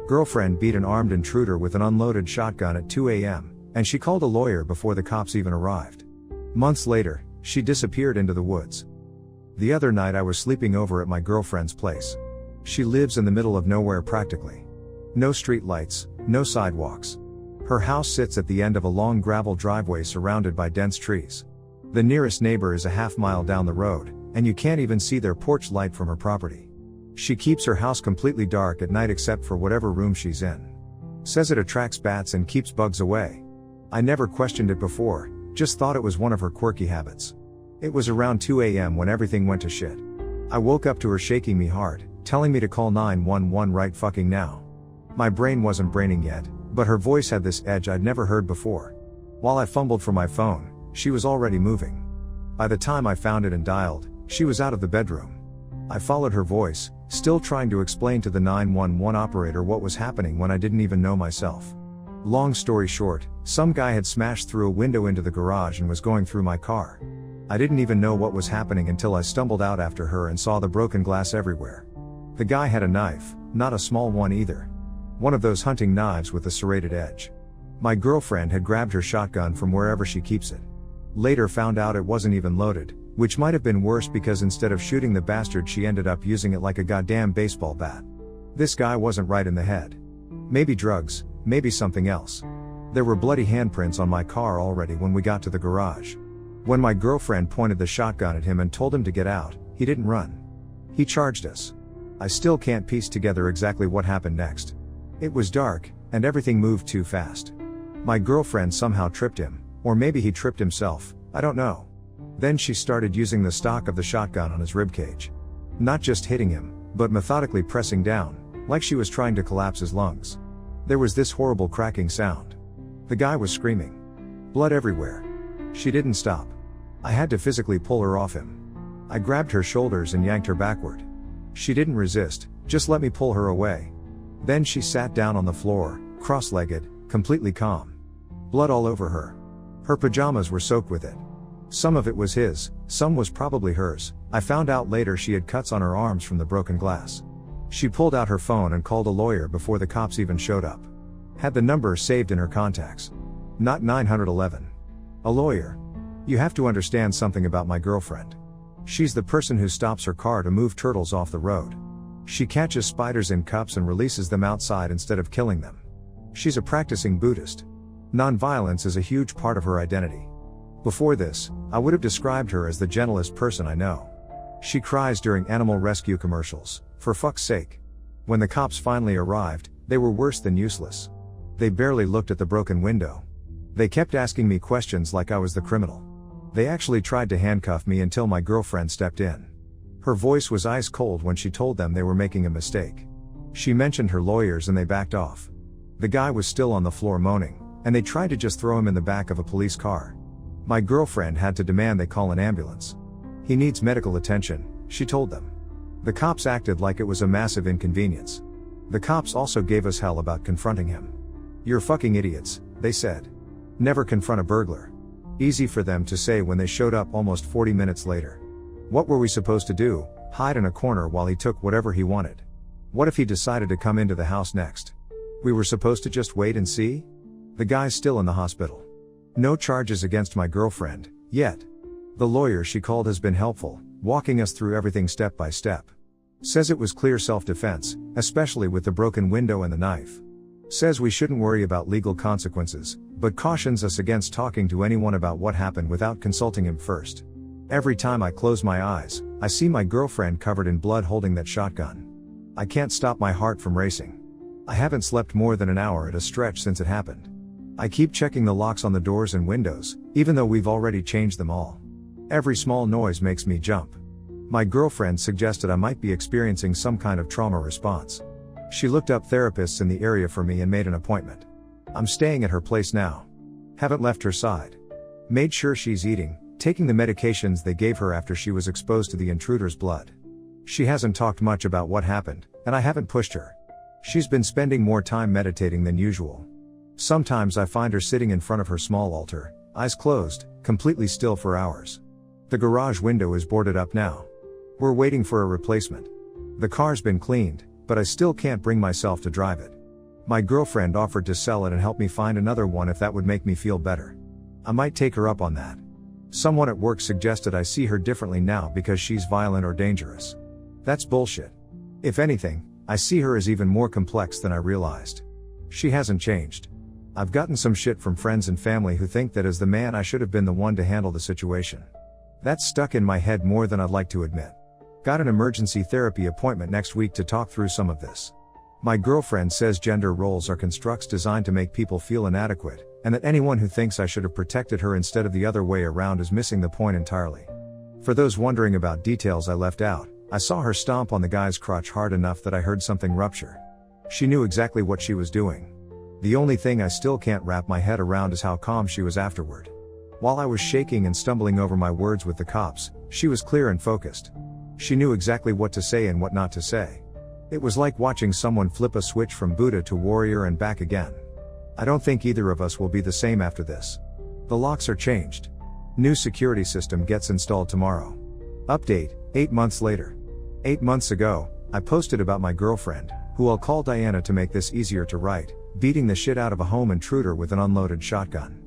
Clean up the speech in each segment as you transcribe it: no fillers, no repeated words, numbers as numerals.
Girlfriend beat an armed intruder with an unloaded shotgun at 2 a.m., and she called a lawyer before the cops even arrived. Months later, she disappeared into the woods. The other night I was sleeping over at my girlfriend's place. She lives in the middle of nowhere practically. No street lights, no sidewalks. Her house sits at the end of a long gravel driveway surrounded by dense trees. The nearest neighbor is a half-mile down the road, and you can't even see their porch light from her property. She keeps her house completely dark at night except for whatever room she's in. Says it attracts bats and keeps bugs away. I never questioned it before, just thought it was one of her quirky habits. It was around 2 a.m. when everything went to shit. I woke up to her shaking me hard, telling me to call 911 right fucking now. My brain wasn't braining yet, but her voice had this edge I'd never heard before. While I fumbled for my phone, she was already moving. By the time I found it and dialed, she was out of the bedroom. I followed her voice, still trying to explain to the 911 operator what was happening when I didn't even know myself. Long story short, some guy had smashed through a window into the garage and was going through my car. I didn't even know what was happening until I stumbled out after her and saw the broken glass everywhere. The guy had a knife, not a small one either. One of those hunting knives with a serrated edge. My girlfriend had grabbed her shotgun from wherever she keeps it. Later found out it wasn't even loaded, which might have been worse because instead of shooting the bastard she ended up using it like a goddamn baseball bat. This guy wasn't right in the head. Maybe drugs, maybe something else. There were bloody handprints on my car already when we got to the garage. When my girlfriend pointed the shotgun at him and told him to get out, he didn't run. He charged us. I still can't piece together exactly what happened next. It was dark, and everything moved too fast. My girlfriend somehow tripped him, or maybe he tripped himself, I don't know. Then she started using the stock of the shotgun on his ribcage. Not just hitting him, but methodically pressing down, like she was trying to collapse his lungs. There was this horrible cracking sound. The guy was screaming. Blood everywhere. She didn't stop. I had to physically pull her off him. I grabbed her shoulders and yanked her backward. She didn't resist, just let me pull her away. Then she sat down on the floor, cross-legged, completely calm. Blood all over her. Her pajamas were soaked with it. Some of it was his, some was probably hers. I found out later she had cuts on her arms from the broken glass. She pulled out her phone and called a lawyer before the cops even showed up. Had the number saved in her contacts. Not 911. A lawyer. You have to understand something about my girlfriend. She's the person who stops her car to move turtles off the road. She catches spiders in cups and releases them outside instead of killing them. She's a practicing Buddhist. Nonviolence is a huge part of her identity. Before this, I would have described her as the gentlest person I know. She cries during animal rescue commercials, for fuck's sake. When the cops finally arrived, they were worse than useless. They barely looked at the broken window. They kept asking me questions like I was the criminal. They actually tried to handcuff me until my girlfriend stepped in. Her voice was ice cold when she told them they were making a mistake. She mentioned her lawyers and they backed off. The guy was still on the floor moaning, and they tried to just throw him in the back of a police car. My girlfriend had to demand they call an ambulance. He needs medical attention, she told them. The cops acted like it was a massive inconvenience. The cops also gave us hell about confronting him. You're fucking idiots, they said. Never confront a burglar. Easy for them to say when they showed up almost 40 minutes later. What were we supposed to do? Hide in a corner while he took whatever he wanted? What if he decided to come into the house next? We were supposed to just wait and see? The guy's still in the hospital. No charges against my girlfriend, yet. The lawyer she called has been helpful, walking us through everything step by step. Says it was clear self-defense, especially with the broken window and the knife. Says we shouldn't worry about legal consequences, but cautions us against talking to anyone about what happened without consulting him first. Every time I close my eyes, I see my girlfriend covered in blood holding that shotgun. I can't stop my heart from racing. I haven't slept more than an hour at a stretch since it happened. I keep checking the locks on the doors and windows, even though we've already changed them all. Every small noise makes me jump. My girlfriend suggested I might be experiencing some kind of trauma response. She looked up therapists in the area for me and made an appointment. I'm staying at her place now. Haven't left her side. Made sure she's eating, taking the medications they gave her after she was exposed to the intruder's blood. She hasn't talked much about what happened, and I haven't pushed her. She's been spending more time meditating than usual. Sometimes I find her sitting in front of her small altar, eyes closed, completely still for hours. The garage window is boarded up now. We're waiting for a replacement. The car's been cleaned, but I still can't bring myself to drive it. My girlfriend offered to sell it and help me find another one if that would make me feel better. I might take her up on that. Someone at work suggested I see her differently now because she's violent or dangerous. That's bullshit. If anything, I see her as even more complex than I realized. She hasn't changed. I've gotten some shit from friends and family who think that as the man I should have been the one to handle the situation. That's stuck in my head more than I'd like to admit. Got an emergency therapy appointment next week to talk through some of this. My girlfriend says gender roles are constructs designed to make people feel inadequate, and that anyone who thinks I should have protected her instead of the other way around is missing the point entirely. For those wondering about details I left out, I saw her stomp on the guy's crotch hard enough that I heard something rupture. She knew exactly what she was doing. The only thing I still can't wrap my head around is how calm she was afterward. While I was shaking and stumbling over my words with the cops, she was clear and focused. She knew exactly what to say and what not to say. It was like watching someone flip a switch from Buddha to warrior and back again. I don't think either of us will be the same after this. The locks are changed. New security system gets installed tomorrow. Update, 8 months later. 8 months ago, I posted about my girlfriend, who I'll call Diana to make this easier to write, beating the shit out of a home intruder with an unloaded shotgun.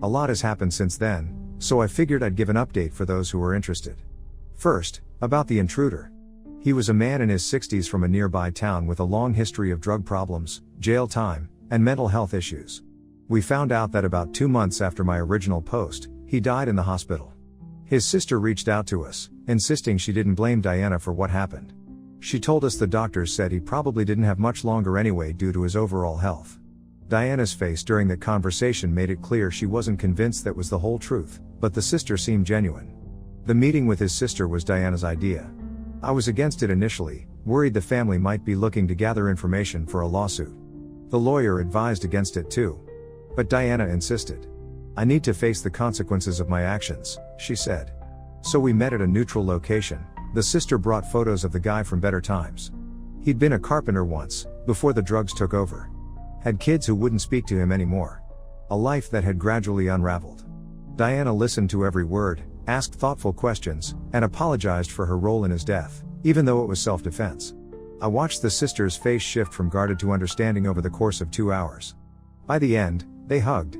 A lot has happened since then, so I figured I'd give an update for those who are interested. First, about the intruder. He was a man in his 60s from a nearby town with a long history of drug problems, jail time, and mental health issues. We found out that about 2 months after my original post, he died in the hospital. His sister reached out to us, insisting she didn't blame Diana for what happened. She told us the doctors said he probably didn't have much longer anyway due to his overall health. Diana's face during that conversation made it clear she wasn't convinced that was the whole truth, but the sister seemed genuine. The meeting with his sister was Diana's idea. I was against it initially, worried the family might be looking to gather information for a lawsuit. The lawyer advised against it too. But Diana insisted. I need to face the consequences of my actions, she said. So we met at a neutral location. The sister brought photos of the guy from better times. He'd been a carpenter once, before the drugs took over. Had kids who wouldn't speak to him anymore. A life that had gradually unraveled. Diana listened to every word, asked thoughtful questions, and apologized for her role in his death, even though it was self-defense. I watched the sister's face shift from guarded to understanding over the course of 2 hours. By the end, they hugged.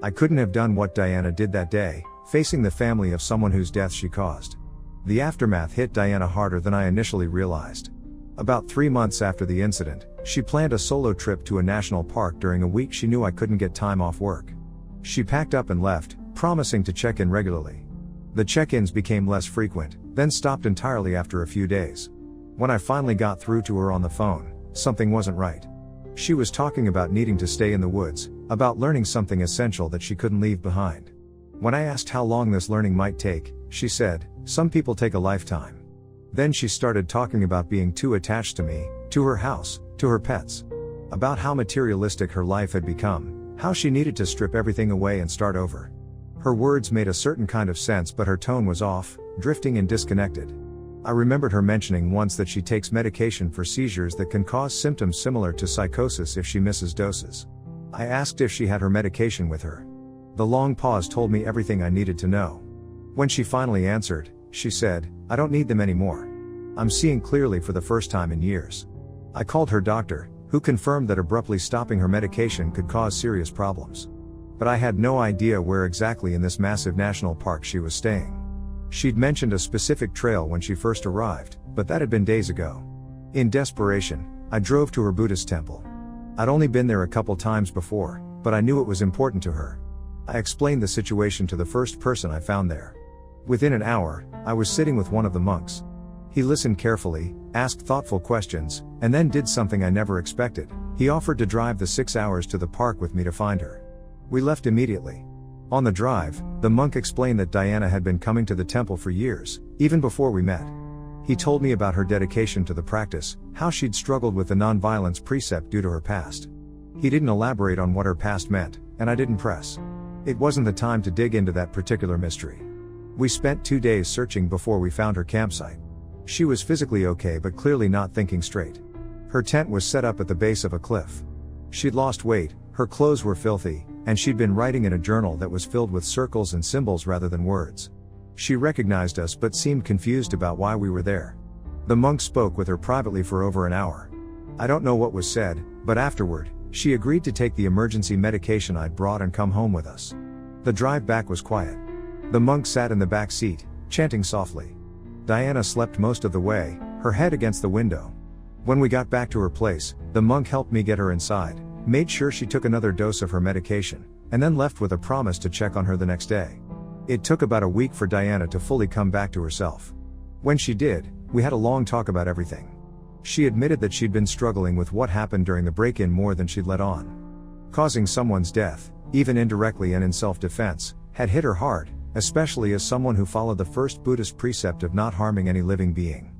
I couldn't have done what Diana did that day, facing the family of someone whose death she caused. The aftermath hit Diana harder than I initially realized. About 3 months after the incident, she planned a solo trip to a national park during a week she knew I couldn't get time off work. She packed up and left, promising to check in regularly. The check-ins became less frequent, then stopped entirely after a few days. When I finally got through to her on the phone, something wasn't right. She was talking about needing to stay in the woods, about learning something essential that she couldn't leave behind. When I asked how long this learning might take, she said, "Some people take a lifetime." Then she started talking about being too attached to me, to her house, to her pets. About how materialistic her life had become, how she needed to strip everything away and start over. Her words made a certain kind of sense, but her tone was off, drifting and disconnected. I remembered her mentioning once that she takes medication for seizures that can cause symptoms similar to psychosis if she misses doses. I asked if she had her medication with her. The long pause told me everything I needed to know. When she finally answered, she said, "I don't need them anymore. I'm seeing clearly for the first time in years." I called her doctor, who confirmed that abruptly stopping her medication could cause serious problems. But I had no idea where exactly in this massive national park she was staying. She'd mentioned a specific trail when she first arrived, but that had been days ago. In desperation, I drove to her Buddhist temple. I'd only been there a couple times before, but I knew it was important to her. I explained the situation to the first person I found there. Within an hour, I was sitting with one of the monks. He listened carefully, asked thoughtful questions, and then did something I never expected. He offered to drive the 6 hours to the park with me to find her. We left immediately. On the drive, the monk explained that Diana had been coming to the temple for years, even before we met. He told me about her dedication to the practice, how she'd struggled with the non-violence precept due to her past. He didn't elaborate on what her past meant, and I didn't press. It wasn't the time to dig into that particular mystery. We spent 2 days searching before we found her campsite. She was physically okay but clearly not thinking straight. Her tent was set up at the base of a cliff. She'd lost weight, her clothes were filthy, and she'd been writing in a journal that was filled with circles and symbols rather than words. She recognized us but seemed confused about why we were there. The monk spoke with her privately for over an hour. I don't know what was said, but afterward, She agreed to take the emergency medication I'd brought and come home with us. The drive back was quiet. The monk sat in the back seat, chanting softly. Diana slept most of the way, her head against the window. When we got back to her place, the monk helped me get her inside, made sure she took another dose of her medication, and then left with a promise to check on her the next day. It took about a week for Diana to fully come back to herself. When she did, we had a long talk about everything. She admitted that she'd been struggling with what happened during the break-in more than she'd let on. Causing someone's death, even indirectly and in self-defense, had hit her hard, especially as someone who followed the first Buddhist precept of not harming any living being.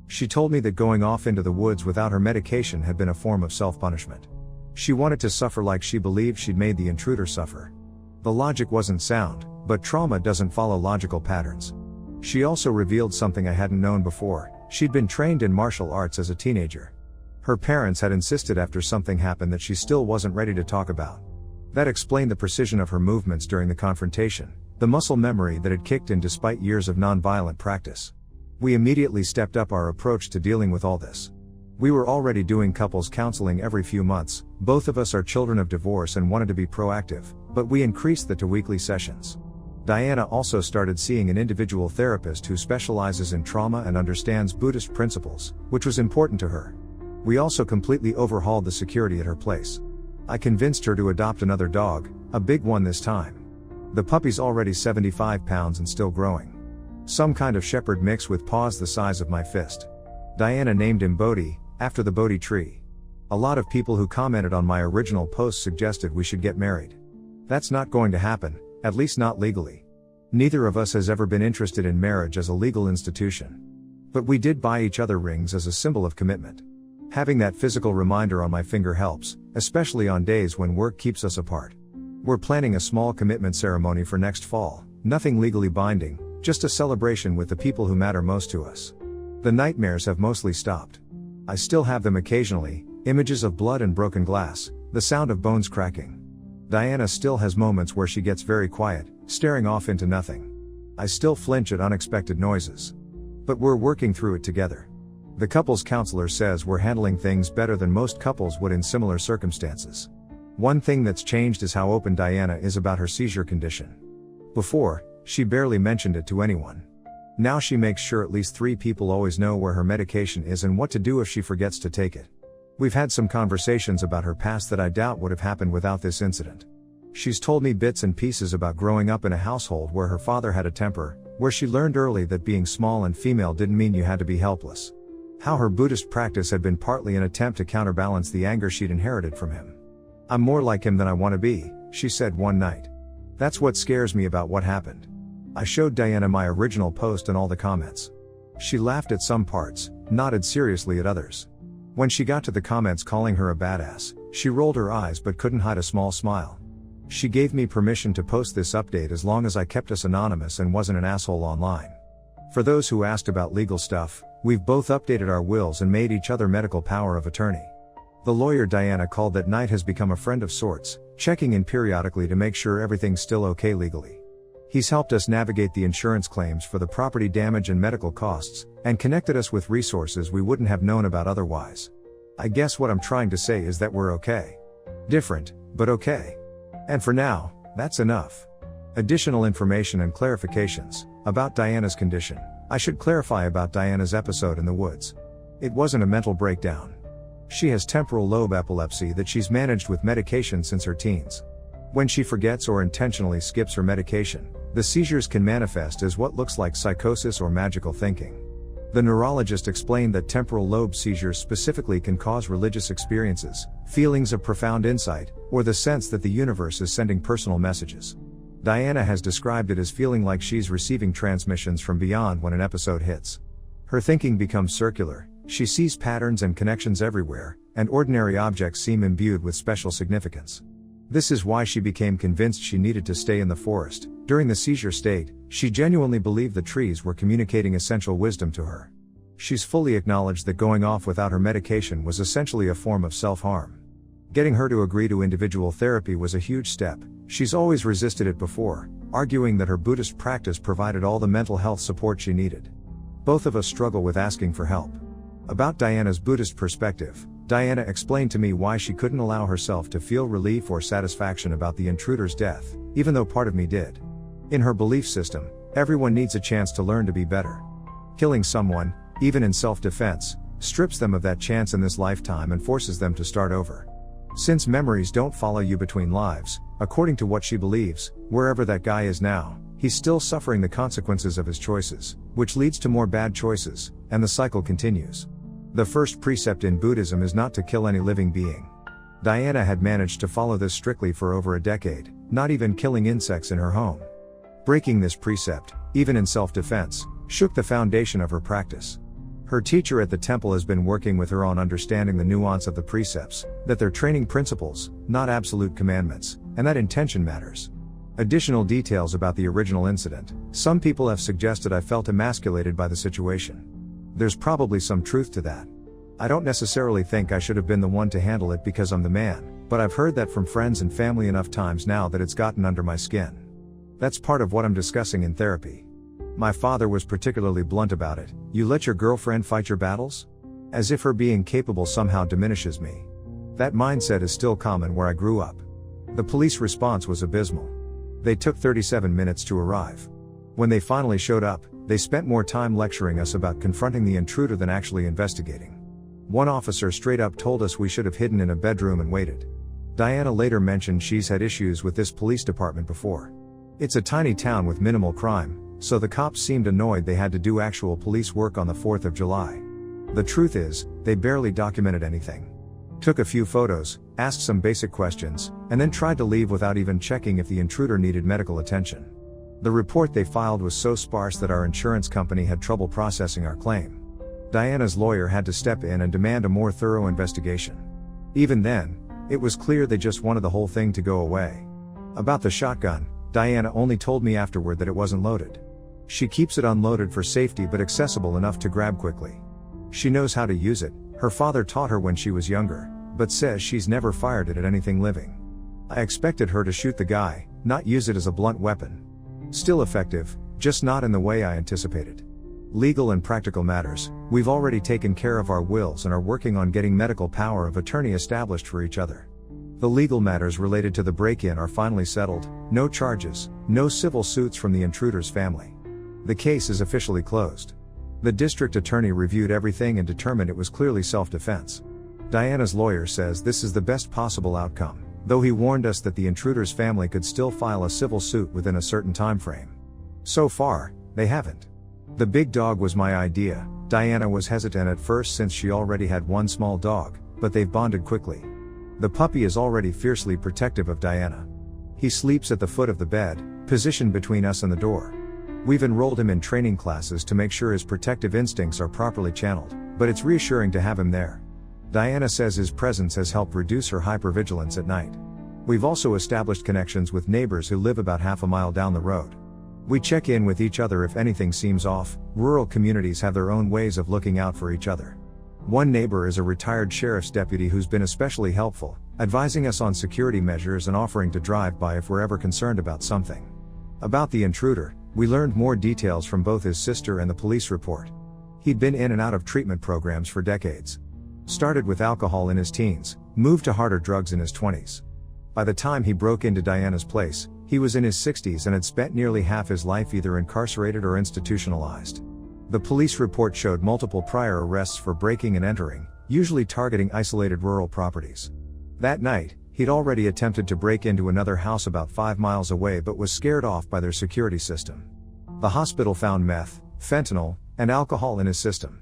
She told me that going off into the woods without her medication had been a form of self-punishment. She wanted to suffer like she believed she'd made the intruder suffer. The logic wasn't sound, but trauma doesn't follow logical patterns. She also revealed something I hadn't known before: she'd been trained in martial arts as a teenager. Her parents had insisted after something happened that she still wasn't ready to talk about. That explained the precision of her movements during the confrontation, the muscle memory that had kicked in despite years of non-violent practice. We immediately stepped up our approach to dealing with all this. We were already doing couples counseling every few months. Both of us are children of divorce and wanted to be proactive, but we increased that to weekly sessions. Diana also started seeing an individual therapist who specializes in trauma and understands Buddhist principles, which was important to her. We also completely overhauled the security at her place. I convinced her to adopt another dog, a big one this time. The puppy's already 75 pounds and still growing. Some kind of shepherd mix with paws the size of my fist. Diana named him Bodhi, after the Bodhi tree. A lot of people who commented on my original post suggested we should get married. That's not going to happen, at least not legally. Neither of us has ever been interested in marriage as a legal institution. But we did buy each other rings as a symbol of commitment. Having that physical reminder on my finger helps, especially on days when work keeps us apart. We're planning a small commitment ceremony for next fall, nothing legally binding, just a celebration with the people who matter most to us. The nightmares have mostly stopped. I still have them occasionally, images of blood and broken glass, the sound of bones cracking. Diana still has moments where she gets very quiet, staring off into nothing. I still flinch at unexpected noises. But we're working through it together. The couples counselor says we're handling things better than most couples would in similar circumstances. One thing that's changed is how open Diana is about her seizure condition. Before, she barely mentioned it to anyone. Now she makes sure at least 3 people always know where her medication is and what to do if she forgets to take it. We've had some conversations about her past that I doubt would have happened without this incident. She's told me bits and pieces about growing up in a household where her father had a temper, where she learned early that being small and female didn't mean you had to be helpless. How her Buddhist practice had been partly an attempt to counterbalance the anger she'd inherited from him. "I'm more like him than I want to be," she said one night. "That's what scares me about what happened." I showed Diana my original post and all the comments. She laughed at some parts, nodded seriously at others. When she got to the comments calling her a badass, she rolled her eyes but couldn't hide a small smile. She gave me permission to post this update as long as I kept us anonymous and wasn't an asshole online. For those who asked about legal stuff, we've both updated our wills and made each other medical power of attorney. The lawyer Diana called that night has become a friend of sorts, checking in periodically to make sure everything's still okay legally. He's helped us navigate the insurance claims for the property damage and medical costs, and connected us with resources we wouldn't have known about otherwise. I guess what I'm trying to say is that we're okay. Different, but okay. And for now, that's enough. Additional information and clarifications about Diana's condition. I should clarify about Diana's episode in the woods. It wasn't a mental breakdown. She has temporal lobe epilepsy that she's managed with medication since her teens. When she forgets or intentionally skips her medication, the seizures can manifest as what looks like psychosis or magical thinking. The neurologist explained that temporal lobe seizures specifically can cause religious experiences, feelings of profound insight, or the sense that the universe is sending personal messages. Diana has described it as feeling like she's receiving transmissions from beyond when an episode hits. Her thinking becomes circular, she sees patterns and connections everywhere, and ordinary objects seem imbued with special significance. This is why she became convinced she needed to stay in the forest. During the seizure state, she genuinely believed the trees were communicating essential wisdom to her. She's fully acknowledged that going off without her medication was essentially a form of self-harm. Getting her to agree to individual therapy was a huge step. She's always resisted it before, arguing that her Buddhist practice provided all the mental health support she needed. Both of us struggle with asking for help. About Diana's Buddhist perspective, Diana explained to me why she couldn't allow herself to feel relief or satisfaction about the intruder's death, even though part of me did. In her belief system, everyone needs a chance to learn to be better. Killing someone, even in self-defense, strips them of that chance in this lifetime and forces them to start over. Since memories don't follow you between lives, according to what she believes, wherever that guy is now, he's still suffering the consequences of his choices, which leads to more bad choices, and the cycle continues. The first precept in Buddhism is not to kill any living being. Diana had managed to follow this strictly for over a decade, not even killing insects in her home. Breaking this precept, even in self-defense, shook the foundation of her practice. Her teacher at the temple has been working with her on understanding the nuance of the precepts, that they're training principles, not absolute commandments, and that intention matters. Additional details about the original incident. Some people have suggested I felt emasculated by the situation. There's probably some truth to that. I don't necessarily think I should have been the one to handle it because I'm the man, but I've heard that from friends and family enough times now that it's gotten under my skin. That's part of what I'm discussing in therapy. My father was particularly blunt about it. You let your girlfriend fight your battles? As if her being capable somehow diminishes me. That mindset is still common where I grew up. The police response was abysmal. They took 37 minutes to arrive. When they finally showed up, they spent more time lecturing us about confronting the intruder than actually investigating. One officer straight up told us we should have hidden in a bedroom and waited. Diana later mentioned she's had issues with this police department before. It's a tiny town with minimal crime, so the cops seemed annoyed they had to do actual police work on the 4th of July. The truth is, they barely documented anything. Took a few photos, asked some basic questions, and then tried to leave without even checking if the intruder needed medical attention. The report they filed was so sparse that our insurance company had trouble processing our claim. Diana's lawyer had to step in and demand a more thorough investigation. Even then, it was clear they just wanted the whole thing to go away. About the shotgun, Diana only told me afterward that it wasn't loaded. She keeps it unloaded for safety but accessible enough to grab quickly. She knows how to use it, her father taught her when she was younger, but says she's never fired it at anything living. I expected her to shoot the guy, not use it as a blunt weapon. Still effective, just not in the way I anticipated. Legal and practical matters, we've already taken care of our wills and are working on getting medical power of attorney established for each other. The legal matters related to the break-in are finally settled, no charges, no civil suits from the intruder's family. The case is officially closed. The district attorney reviewed everything and determined it was clearly self-defense. Diana's lawyer says this is the best possible outcome, though he warned us that the intruder's family could still file a civil suit within a certain time frame. So far, they haven't. The big dog was my idea. Diana was hesitant at first since she already had one small dog, but they've bonded quickly. The puppy is already fiercely protective of Diana. He sleeps at the foot of the bed, positioned between us and the door. We've enrolled him in training classes to make sure his protective instincts are properly channeled, but it's reassuring to have him there. Diana says his presence has helped reduce her hypervigilance at night. We've also established connections with neighbors who live about half a mile down the road. We check in with each other if anything seems off. Rural communities have their own ways of looking out for each other. One neighbor is a retired sheriff's deputy who's been especially helpful, advising us on security measures and offering to drive by if we're ever concerned about something. About the intruder, we learned more details from both his sister and the police report. He'd been in and out of treatment programs for decades. Started with alcohol in his teens, moved to harder drugs in his 20s. By the time he broke into Diana's place, he was in his 60s and had spent nearly half his life either incarcerated or institutionalized. The police report showed multiple prior arrests for breaking and entering, usually targeting isolated rural properties. That night, he'd already attempted to break into another house about 5 miles away but was scared off by their security system. The hospital found meth, fentanyl, and alcohol in his system.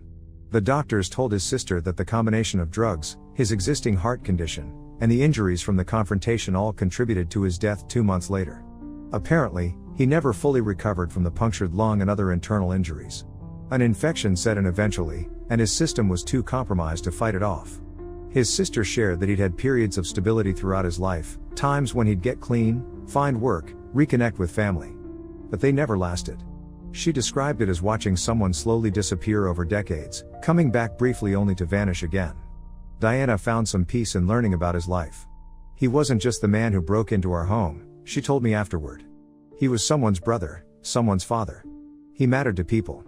The doctors told his sister that the combination of drugs, his existing heart condition, and the injuries from the confrontation all contributed to his death 2 months later. Apparently, he never fully recovered from the punctured lung and other internal injuries. An infection set in eventually, and his system was too compromised to fight it off. His sister shared that he'd had periods of stability throughout his life, times when he'd get clean, find work, reconnect with family. But they never lasted. She described it as watching someone slowly disappear over decades, coming back briefly only to vanish again. Diana found some peace in learning about his life. He wasn't just the man who broke into our home, she told me afterward. He was someone's brother, someone's father. He mattered to people.